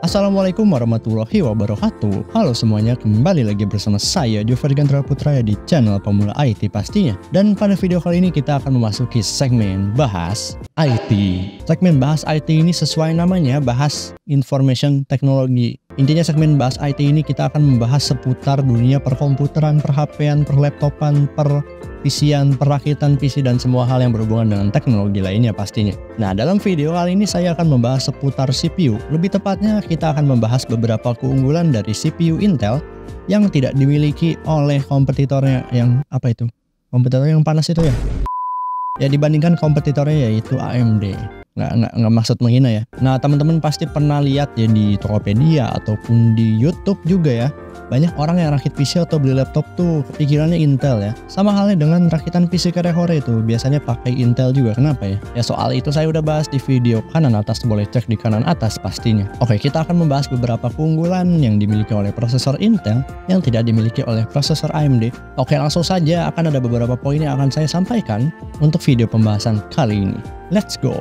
Assalamualaikum warahmatullahi wabarakatuh. Halo semuanya, kembali lagi bersama saya Jover Gantara Putra di channel Pemula IT pastinya. Dan pada video kali ini kita akan memasuki segmen Bahas IT. Segmen Bahas IT ini sesuai namanya, bahas information teknologi. Intinya segmen Bahas IT ini kita akan membahas seputar dunia perkomputeran, per-HP-an, per-laptopan, per-PC-an, perakitan PC, dan semua hal yang berhubungan dengan teknologi lainnya pastinya. Nah, dalam video kali ini saya akan membahas seputar CPU. Lebih tepatnya kita akan membahas beberapa keunggulan dari CPU Intel yang tidak dimiliki oleh kompetitornya yang apa itu? Kompetitor yang panas itu ya? Ya, dibandingkan kompetitornya yaitu AMD. Nggak maksud menghina ya. Nah, teman-teman pasti pernah lihat ya di Tokopedia ataupun di YouTube juga ya. Banyak orang yang rakit PC atau beli laptop tuh pikirannya Intel ya. Sama halnya dengan rakitan PC kore-kore itu, biasanya pakai Intel juga. Kenapa ya? Ya soal itu saya udah bahas di video kanan atas, boleh cek di kanan atas pastinya. Oke, kita akan membahas beberapa keunggulan yang dimiliki oleh prosesor Intel yang tidak dimiliki oleh prosesor AMD. Oke, langsung saja akan ada beberapa poin yang akan saya sampaikan untuk video pembahasan kali ini. Let's go!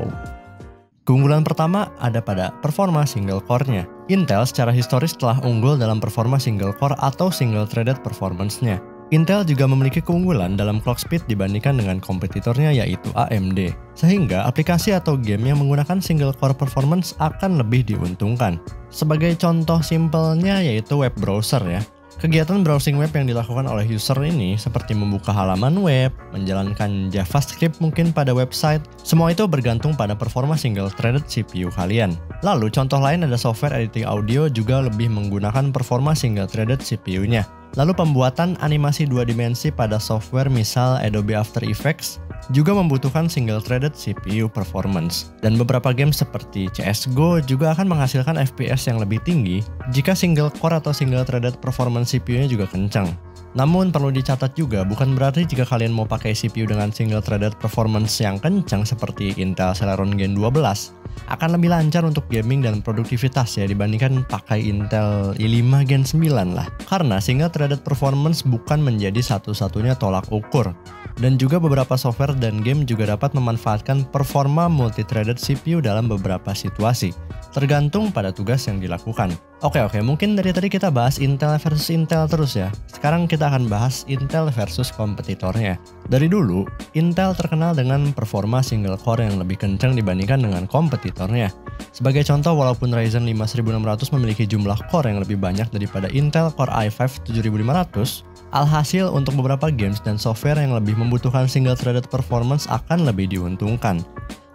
Keunggulan pertama ada pada performa single core-nya. Intel secara historis telah unggul dalam performa single core atau single threaded performance-nya. Intel juga memiliki keunggulan dalam clock speed dibandingkan dengan kompetitornya yaitu AMD. Sehingga aplikasi atau game yang menggunakan single core performance akan lebih diuntungkan. Sebagai contoh simpelnya yaitu web browser ya. Kegiatan browsing web yang dilakukan oleh user ini seperti membuka halaman web, menjalankan JavaScript mungkin pada website, semua itu bergantung pada performa single-threaded CPU kalian. Lalu contoh lain ada software editing audio juga lebih menggunakan performa single-threaded CPU-nya. Lalu pembuatan animasi 2 dimensi pada software misal Adobe After Effects juga membutuhkan single-threaded CPU performance. Dan beberapa game seperti CSGO juga akan menghasilkan FPS yang lebih tinggi jika single core atau single-threaded performance CPU-nya juga kencang. Namun perlu dicatat juga, bukan berarti jika kalian mau pakai CPU dengan single-threaded performance yang kencang seperti Intel Celeron Gen 12, akan lebih lancar untuk gaming dan produktivitas ya dibandingkan pakai Intel i5 Gen 9 lah. Karena single-threaded performance bukan menjadi satu-satunya tolak ukur. Dan juga beberapa software dan game juga dapat memanfaatkan performa multi-threaded CPU dalam beberapa situasi, tergantung pada tugas yang dilakukan. Oke, mungkin dari tadi kita bahas Intel versus Intel terus ya. Sekarang kita akan bahas Intel versus kompetitornya. Dari dulu, Intel terkenal dengan performa single core yang lebih kencang dibandingkan dengan kompetitornya. Sebagai contoh, walaupun Ryzen 5 1600 memiliki jumlah core yang lebih banyak daripada Intel Core i5 7500, alhasil untuk beberapa games dan software yang lebih membutuhkan single-threaded performance akan lebih diuntungkan.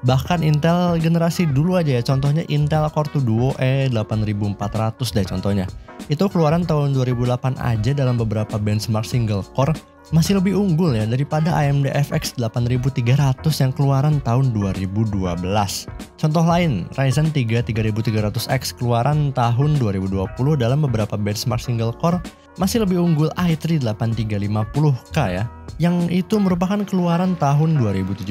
Bahkan Intel generasi dulu aja ya, contohnya Intel Core 2 Duo E8400 deh contohnya. Itu keluaran tahun 2008 aja dalam beberapa benchmark single core masih lebih unggul ya daripada AMD FX 8300 yang keluaran tahun 2012. Contoh lain, Ryzen 3 3300X keluaran tahun 2020 dalam beberapa benchmark single core masih lebih unggul i3 8350K ya, yang itu merupakan keluaran tahun 2017.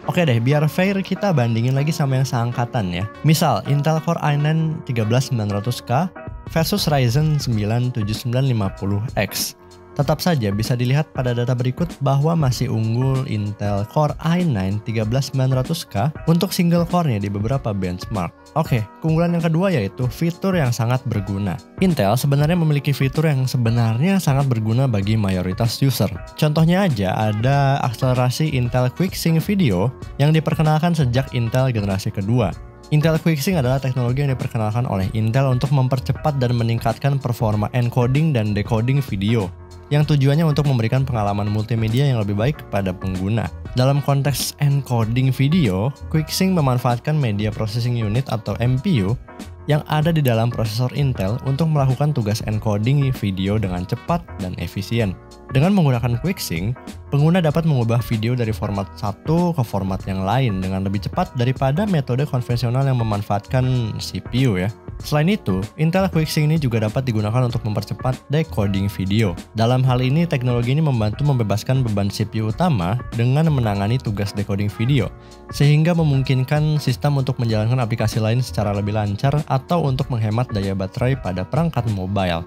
Oke deh, biar fair kita bandingin lagi sama yang seangkatan ya. Misal Intel Core i9 13900K versus Ryzen 9 7950X. Tetap saja bisa dilihat pada data berikut bahwa masih unggul Intel Core i9 13900K untuk single core-nya di beberapa benchmark. Oke, keunggulan yang kedua yaitu fitur yang sangat berguna. Intel sebenarnya memiliki fitur yang sebenarnya sangat berguna bagi mayoritas user. Contohnya aja ada akselerasi Intel QuickSync Video yang diperkenalkan sejak Intel generasi kedua. Intel QuickSync adalah teknologi yang diperkenalkan oleh Intel untuk mempercepat dan meningkatkan performa encoding dan decoding video, yang tujuannya untuk memberikan pengalaman multimedia yang lebih baik kepada pengguna. Dalam konteks encoding video, QuickSync memanfaatkan media processing unit atau MPU yang ada di dalam prosesor Intel untuk melakukan tugas encoding video dengan cepat dan efisien. Dengan menggunakan QuickSync, pengguna dapat mengubah video dari format satu ke format yang lain dengan lebih cepat daripada metode konvensional yang memanfaatkan CPU ya. Selain itu, Intel QuickSync ini juga dapat digunakan untuk mempercepat decoding video. Dalam hal ini, teknologi ini membantu membebaskan beban CPU utama dengan menangani tugas decoding video, sehingga memungkinkan sistem untuk menjalankan aplikasi lain secara lebih lancar atau untuk menghemat daya baterai pada perangkat mobile.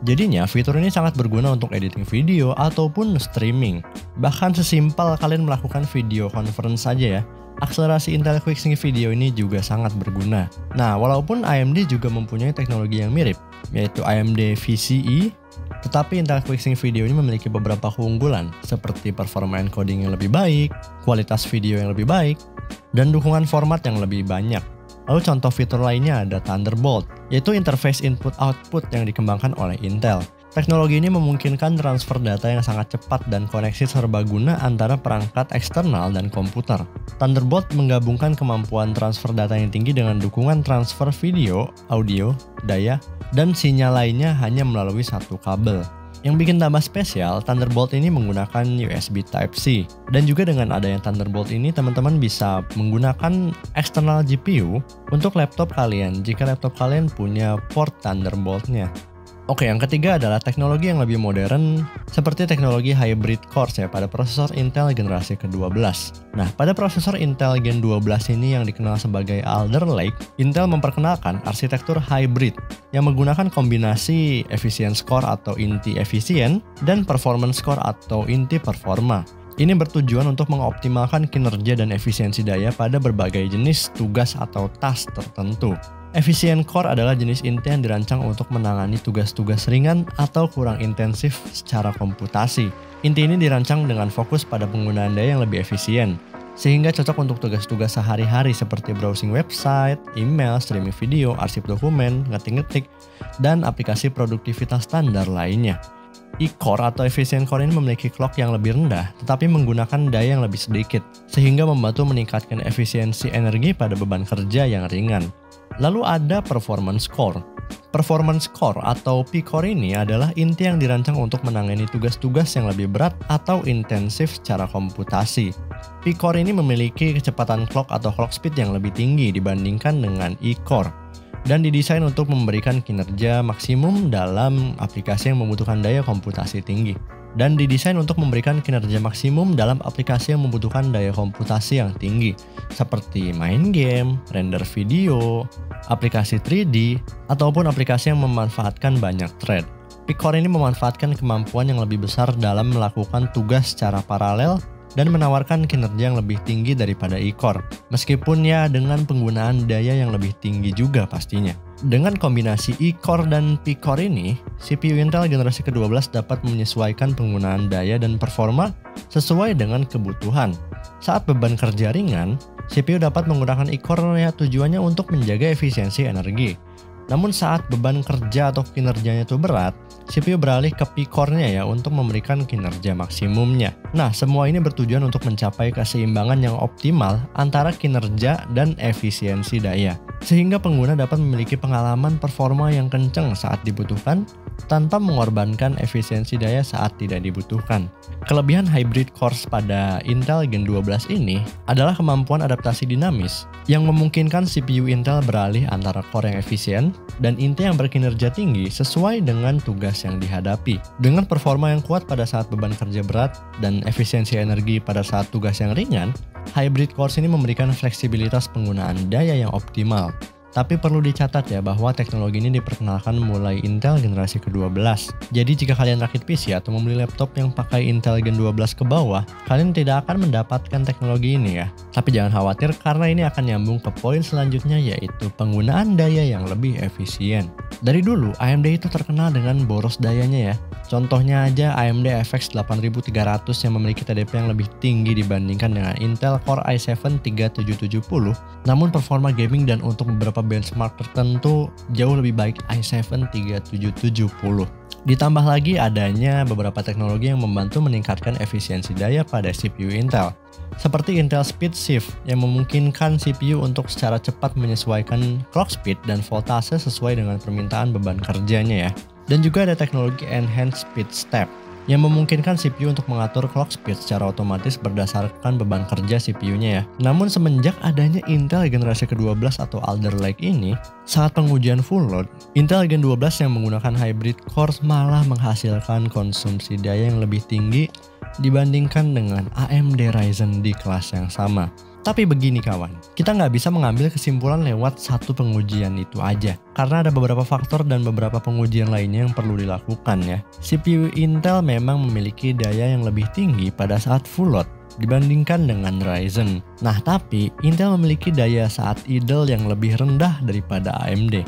Jadinya, fitur ini sangat berguna untuk editing video ataupun streaming. Bahkan sesimpel kalian melakukan video conference saja ya. Akselerasi Intel Quicksync Video ini juga sangat berguna. Nah, walaupun AMD juga mempunyai teknologi yang mirip, yaitu AMD VCE, tetapi Intel Quicksync Video ini memiliki beberapa keunggulan, seperti performa encoding yang lebih baik, kualitas video yang lebih baik, dan dukungan format yang lebih banyak. Lalu contoh fitur lainnya ada Thunderbolt, yaitu interface input-output yang dikembangkan oleh Intel. Teknologi ini memungkinkan transfer data yang sangat cepat dan koneksi serbaguna antara perangkat eksternal dan komputer. Thunderbolt menggabungkan kemampuan transfer data yang tinggi dengan dukungan transfer video, audio, daya, dan sinyal lainnya hanya melalui satu kabel. Yang bikin tambah spesial, Thunderbolt ini menggunakan USB Type-C. Dan juga dengan adanya Thunderbolt ini, teman-teman bisa menggunakan eksternal GPU untuk laptop kalian jika laptop kalian punya port Thunderbolt-nya. Oke, yang ketiga adalah teknologi yang lebih modern seperti teknologi hybrid cores ya pada prosesor Intel generasi ke-12. Nah, pada prosesor Intel Gen 12 ini yang dikenal sebagai Alder Lake, Intel memperkenalkan arsitektur hybrid yang menggunakan kombinasi efficiency core atau inti efisien dan performance core atau inti performa. Ini bertujuan untuk mengoptimalkan kinerja dan efisiensi daya pada berbagai jenis tugas atau task tertentu. Efficient Core adalah jenis inti yang dirancang untuk menangani tugas-tugas ringan atau kurang intensif secara komputasi. Inti ini dirancang dengan fokus pada penggunaan daya yang lebih efisien, sehingga cocok untuk tugas-tugas sehari-hari seperti browsing website, email, streaming video, arsip dokumen, ngetik-ngetik, dan aplikasi produktivitas standar lainnya. E-Core atau Efficient Core ini memiliki clock yang lebih rendah, tetapi menggunakan daya yang lebih sedikit, sehingga membantu meningkatkan efisiensi energi pada beban kerja yang ringan. Lalu ada Performance Core. Performance Core atau P-Core ini adalah inti yang dirancang untuk menangani tugas-tugas yang lebih berat atau intensif secara komputasi. P-Core ini memiliki kecepatan clock atau clock speed yang lebih tinggi dibandingkan dengan E-Core, dan didesain untuk memberikan kinerja maksimum dalam aplikasi yang membutuhkan daya komputasi tinggi. Dan didesain untuk memberikan kinerja maksimum dalam aplikasi yang membutuhkan daya komputasi yang tinggi, seperti main game, render video, aplikasi 3D, ataupun aplikasi yang memanfaatkan banyak thread. P-Core ini memanfaatkan kemampuan yang lebih besar dalam melakukan tugas secara paralel dan menawarkan kinerja yang lebih tinggi daripada E-Core, meskipun ya dengan penggunaan daya yang lebih tinggi juga pastinya. Dengan kombinasi E-Core dan P-Core ini, CPU Intel generasi ke-12 dapat menyesuaikan penggunaan daya dan performa sesuai dengan kebutuhan. Saat beban kerja ringan, CPU dapat menggunakan E-Core ya tujuannya untuk menjaga efisiensi energi. Namun saat beban kerja atau kinerjanya itu berat, CPU beralih ke P-Core-nya ya untuk memberikan kinerja maksimumnya. Nah, semua ini bertujuan untuk mencapai keseimbangan yang optimal antara kinerja dan efisiensi daya, sehingga pengguna dapat memiliki pengalaman performa yang kencang saat dibutuhkan tanpa mengorbankan efisiensi daya saat tidak dibutuhkan. Kelebihan hybrid cores pada Intel Gen 12 ini adalah kemampuan adaptasi dinamis yang memungkinkan CPU Intel beralih antara core yang efisien dan inti yang berkinerja tinggi sesuai dengan tugas yang dihadapi. Dengan performa yang kuat pada saat beban kerja berat dan efisiensi energi pada saat tugas yang ringan, hybrid cores ini memberikan fleksibilitas penggunaan daya yang optimal. Tapi perlu dicatat ya bahwa teknologi ini diperkenalkan mulai Intel generasi ke-12. Jadi jika kalian rakit PC atau membeli laptop yang pakai Intel Gen 12 ke bawah, kalian tidak akan mendapatkan teknologi ini ya. Tapi jangan khawatir karena ini akan nyambung ke poin selanjutnya, yaitu penggunaan daya yang lebih efisien. Dari dulu AMD itu terkenal dengan boros dayanya ya. Contohnya aja AMD FX 8300 yang memiliki TDP yang lebih tinggi dibandingkan dengan Intel Core i7 3770, namun performa gaming dan untuk beberapa benchmark tertentu jauh lebih baik i7 3770. Ditambah lagi adanya beberapa teknologi yang membantu meningkatkan efisiensi daya pada CPU Intel, seperti Intel Speed Shift yang memungkinkan CPU untuk secara cepat menyesuaikan clock speed dan voltase sesuai dengan permintaan beban kerjanya ya. Dan juga ada teknologi Enhanced Speed Step yang memungkinkan CPU untuk mengatur clock speed secara otomatis berdasarkan beban kerja CPU-nya ya. Namun semenjak adanya Intel generasi ke-12 atau Alder Lake ini, saat pengujian full load, Intel Gen 12 yang menggunakan hybrid cores malah menghasilkan konsumsi daya yang lebih tinggi dibandingkan dengan AMD Ryzen di kelas yang sama. Tapi begini kawan, kita nggak bisa mengambil kesimpulan lewat satu pengujian itu aja, karena ada beberapa faktor dan beberapa pengujian lainnya yang perlu dilakukan ya. CPU Intel memang memiliki daya yang lebih tinggi pada saat full load, dibandingkan dengan Ryzen. Nah, tapi Intel memiliki daya saat idle yang lebih rendah daripada AMD.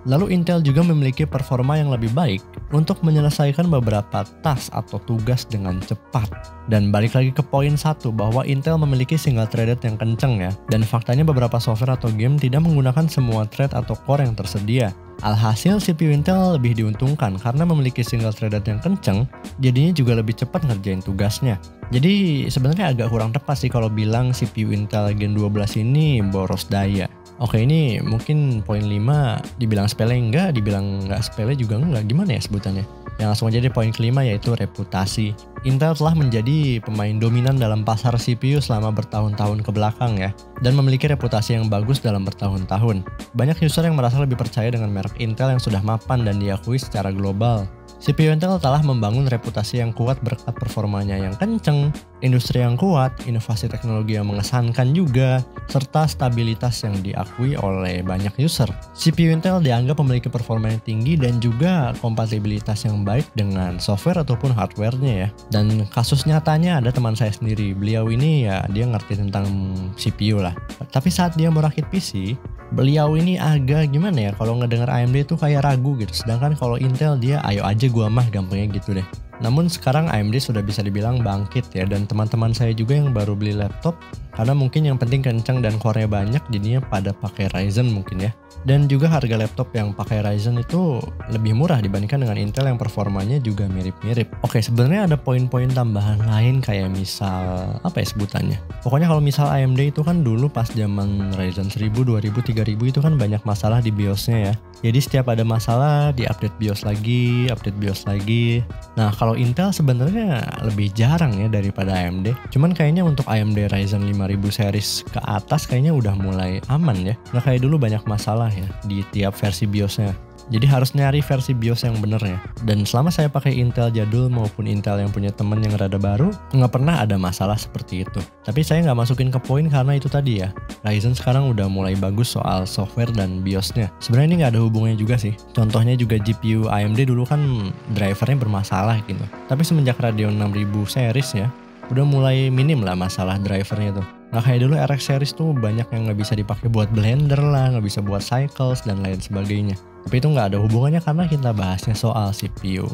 Lalu Intel juga memiliki performa yang lebih baik untuk menyelesaikan beberapa task atau tugas dengan cepat. Dan balik lagi ke poin 1 bahwa Intel memiliki single threaded yang kenceng ya. Dan faktanya beberapa software atau game tidak menggunakan semua thread atau core yang tersedia. Alhasil CPU Intel lebih diuntungkan karena memiliki single threaded yang kenceng, jadinya juga lebih cepat ngerjain tugasnya. Jadi sebenarnya agak kurang tepat sih kalau bilang CPU Intel Gen 12 ini boros daya. Oke, ini mungkin poin 5 dibilang sepele enggak, dibilang nggak sepele juga enggak, gimana ya sebutannya? Yang langsung aja deh poin kelima yaitu reputasi. Intel telah menjadi pemain dominan dalam pasar CPU selama bertahun-tahun ke belakang ya, dan memiliki reputasi yang bagus dalam bertahun-tahun. Banyak user yang merasa lebih percaya dengan merek Intel yang sudah mapan dan diakui secara global. CPU Intel telah membangun reputasi yang kuat berkat performanya yang kenceng, industri yang kuat, inovasi teknologi yang mengesankan juga, serta stabilitas yang diakui oleh banyak user. CPU Intel dianggap memiliki performa yang tinggi dan juga kompatibilitas yang baik dengan software ataupun hardware-nya ya. Dan kasus nyatanya ada teman saya sendiri, beliau ini ya dia ngerti tentang CPU lah. Tapi saat dia merakit PC, beliau ini agak gimana ya, kalau ngedenger AMD tuh kayak ragu gitu. Sedangkan kalau Intel dia ayo aja gua mah, gampangnya gitu deh. Namun sekarang AMD sudah bisa dibilang bangkit ya, dan teman-teman saya juga yang baru beli laptop karena mungkin yang penting kencang dan core-nya banyak jadinya pada pakai Ryzen mungkin ya. Dan juga harga laptop yang pakai Ryzen itu lebih murah dibandingkan dengan Intel yang performanya juga mirip-mirip. Oke, sebenarnya ada poin-poin tambahan lain kayak misal apa ya sebutannya. Pokoknya kalau misal AMD itu kan dulu pas zaman Ryzen 1000, 2000, 3000 itu kan banyak masalah di BIOS-nya ya. Jadi setiap ada masalah di-update BIOS lagi, update BIOS lagi. Nah, kalau Intel sebenarnya lebih jarang ya daripada AMD. Cuman kayaknya untuk AMD Ryzen 5000 series ke atas kayaknya udah mulai aman ya. Nggak kayak dulu banyak masalah ya di tiap versi BIOS-nya. Jadi harus nyari versi BIOS yang bener ya. Dan selama saya pakai Intel jadul maupun Intel yang punya temen yang rada baru, nggak pernah ada masalah seperti itu. Tapi saya nggak masukin ke poin karena itu tadi ya. Ryzen sekarang udah mulai bagus soal software dan BIOS-nya. Sebenarnya ini nggak ada hubungannya juga sih. Contohnya juga GPU AMD dulu kan drivernya bermasalah gitu. Tapi semenjak Radeon 6000 series ya, udah mulai minim lah masalah drivernya tuh. Nggak kayak dulu RX series tuh banyak yang nggak bisa dipakai buat blender lah, nggak bisa buat cycles dan lain sebagainya. Tapi itu nggak ada hubungannya karena kita bahasnya soal CPU.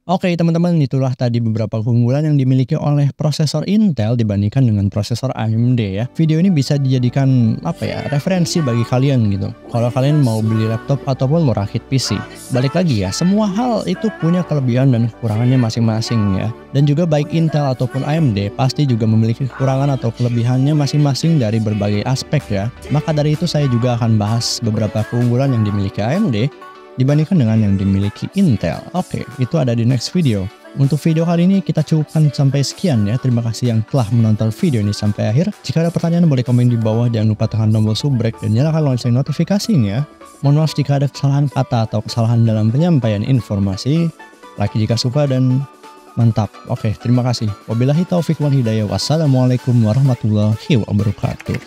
Oke teman-teman, itulah tadi beberapa keunggulan yang dimiliki oleh prosesor Intel dibandingkan dengan prosesor AMD ya. Video ini bisa dijadikan referensi bagi kalian gitu. Kalau kalian mau beli laptop ataupun mau rakit PC. Balik lagi ya, semua hal itu punya kelebihan dan kekurangannya masing-masing ya. Dan juga baik Intel ataupun AMD pasti juga memiliki kekurangan atau kelebihannya masing-masing dari berbagai aspek ya. Maka dari itu saya juga akan bahas beberapa keunggulan yang dimiliki AMD dibandingkan dengan yang dimiliki Intel. Oke, itu ada di next video. Untuk video kali ini kita cukupkan sampai sekian ya. Terima kasih yang telah menonton video ini sampai akhir. Jika ada pertanyaan boleh komen di bawah. Jangan lupa tekan tombol subrek dan nyalakan lonceng notifikasinya. Mohon maaf jika ada kesalahan kata atau kesalahan dalam penyampaian informasi. Like jika suka dan mantap. Oke, terima kasih. Wabillahi taufiq wal hidayah. Wassalamualaikum warahmatullahi wabarakatuh.